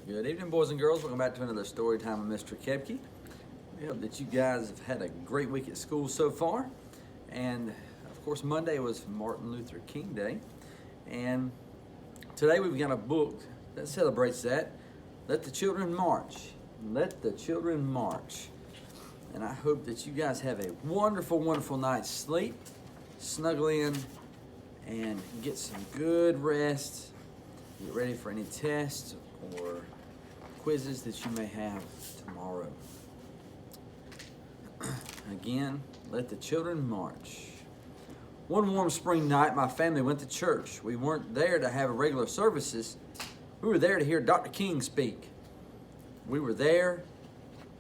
Good evening, boys and girls. Welcome back to another story time with Mr. Kepke. We hope that you guys have had a great week at school so far. And of course, Monday was Martin Luther King Day. And today we've got a book that celebrates that. Let the Children March. Let the Children March. And I hope that you guys have a wonderful, wonderful night's sleep. Snuggle in and get some good rest. Get ready for any tests or quizzes that you may have tomorrow. Again, let the children march. One warm spring night, my family went to church. We weren't there to have regular services. We were there to hear Dr. King speak. We were there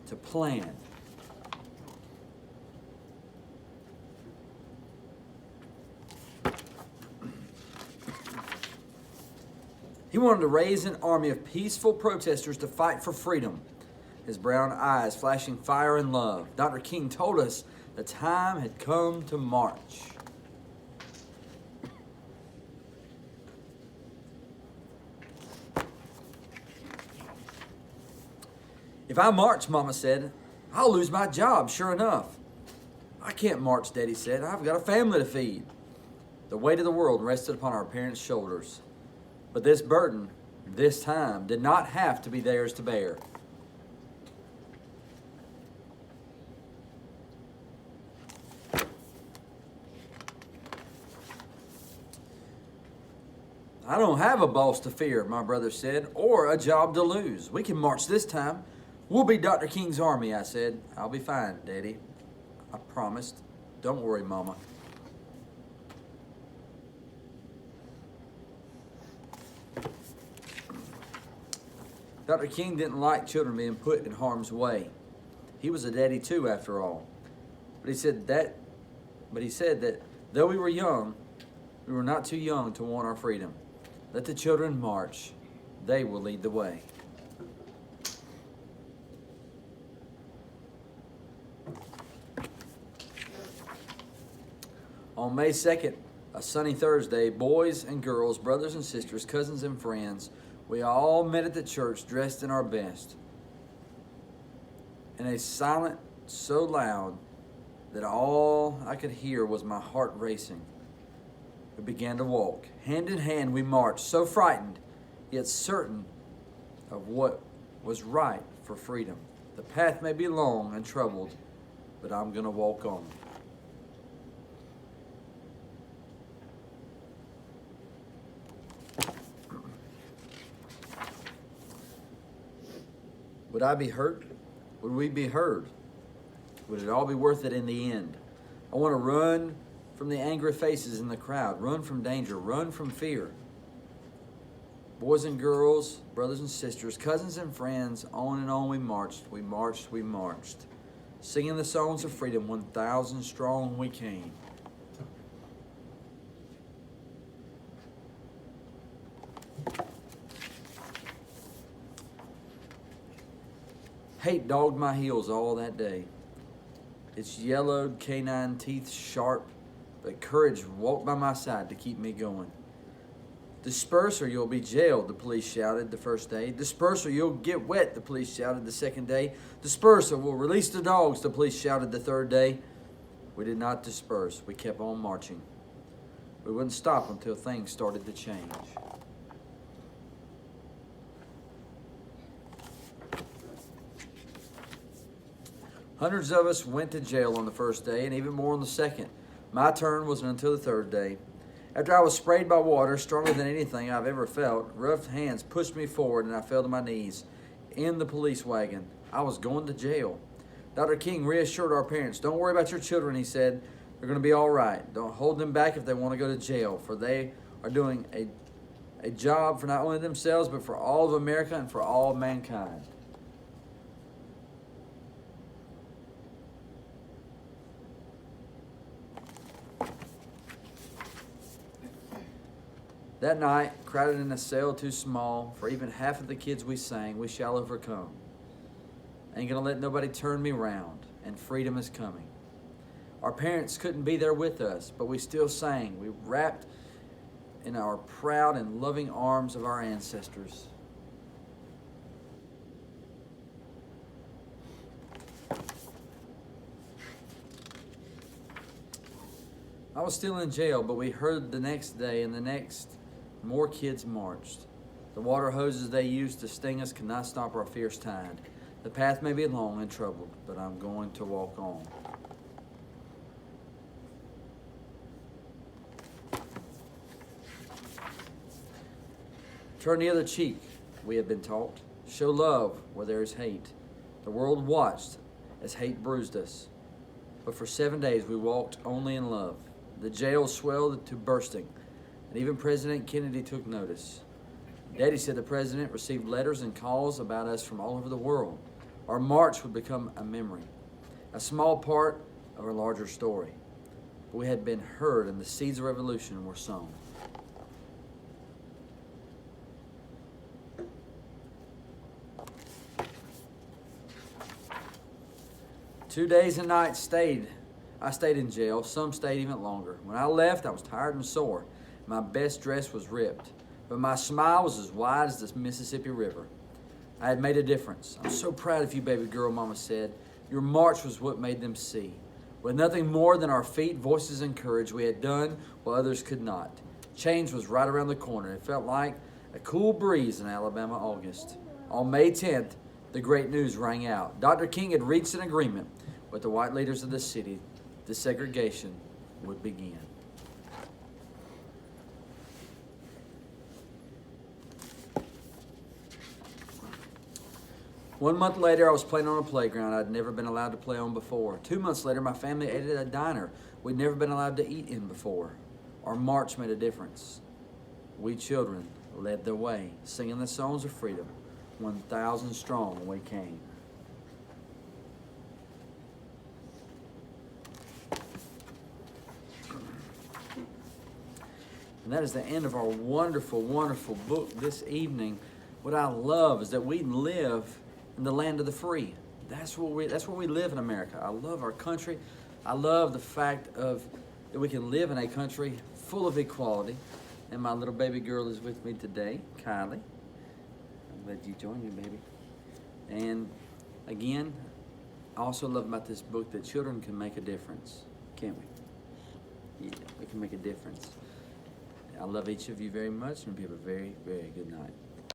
to plan. He wanted to raise an army of peaceful protesters to fight for freedom, his brown eyes flashing fire and love. Dr. King told us the time had come to march. If I march, Mama said, I'll lose my job, sure enough. I can't march, Daddy said. I've got a family to feed. The weight of the world rested upon our parents' shoulders. But this burden, this time, did not have to be theirs to bear. I don't have a boss to fear, my brother said, or a job to lose. We can march this time. We'll be Dr. King's army, I said. I'll be fine, Daddy. I promised. Don't worry, Mama. Dr. King didn't like children being put in harm's way. He was a daddy too, after all. But he said that though we were young, we were not too young to want our freedom. Let the children march. They will lead the way. On May 2nd, a sunny Thursday, boys and girls, brothers and sisters, cousins and friends, we all met at the church dressed in our best. In a silence so loud that all I could hear was my heart racing. We began to walk. Hand in hand we marched, so frightened, yet certain of what was right for freedom. The path may be long and troubled, but I'm going to walk on. Would I be hurt? Would we be heard? Would it all be worth it in the end? I want to run from the angry faces in the crowd, run from danger, run from fear. Boys and girls, brothers and sisters, cousins and friends, on and on we marched, we marched, we marched. Singing the songs of freedom, 1,000 strong we came. Hate dogged my heels all that day. Its yellowed canine teeth sharp, but courage walked by my side to keep me going. Disperse or you'll be jailed, the police shouted the first day. Disperse or you'll get wet, the police shouted the second day. Disperse or we'll release the dogs, the police shouted the third day. We did not disperse. We kept on marching. We wouldn't stop until things started to change. Hundreds of us went to jail on the first day and even more on the second. My turn wasn't until the third day. After I was sprayed by water, stronger than anything I've ever felt, rough hands pushed me forward and I fell to my knees in the police wagon. I was going to jail. Dr. King reassured our parents, don't worry about your children, he said. They're going to be all right. Don't hold them back if they want to go to jail, for they are doing a job for not only themselves, but for all of America and for all mankind. That night, crowded in a cell too small for even half of the kids we sang, we shall overcome. Ain't gonna let nobody turn me round, and freedom is coming. Our parents couldn't be there with us, but we still sang. We wrapped in our proud and loving arms of our ancestors. I was still in jail, but we heard the next day and the next more kids marched. The water hoses they used to sting us could not stop our fierce tide. The path may be long and troubled, but I'm going to walk on. Turn the other cheek, we have been taught. Show love where there is hate. The world watched as hate bruised us. But for 7 days we walked only in love. The jail swelled to bursting, and even President Kennedy took notice. Daddy said the president received letters and calls about us from all over the world. Our march would become a memory, a small part of a larger story. We had been heard, and the seeds of revolution were sown. Two days and nights I stayed in jail. Some stayed even longer. When I left, I was tired and sore. My best dress was ripped, but my smile was as wide as the Mississippi River. I had made a difference. I'm so proud of you, baby girl, Mama said. Your march was what made them see. With nothing more than our feet, voices, and courage, we had done what others could not. Change was right around the corner. It felt like a cool breeze in Alabama August. On May 10th, the great news rang out. Dr. King had reached an agreement with the white leaders of the city. Desegregation would begin. One month later, I was playing on a playground I'd never been allowed to play on before. 2 months later, my family ate at a diner we'd never been allowed to eat in before. Our march made a difference. We children led the way, singing the songs of freedom. 1,000 strong we came. And that is the end of our wonderful, wonderful book this evening. What I love is that we live in the land of the free. That's where we live in America. I love our country. I love the fact that we can live in a country full of equality. And my little baby girl is with me today, Kylie. I'm glad you joined me, baby. And again, I also love about this book that children can make a difference, can't we? Yeah, we can make a difference. I love each of you very much, and hope you have a very, very good night.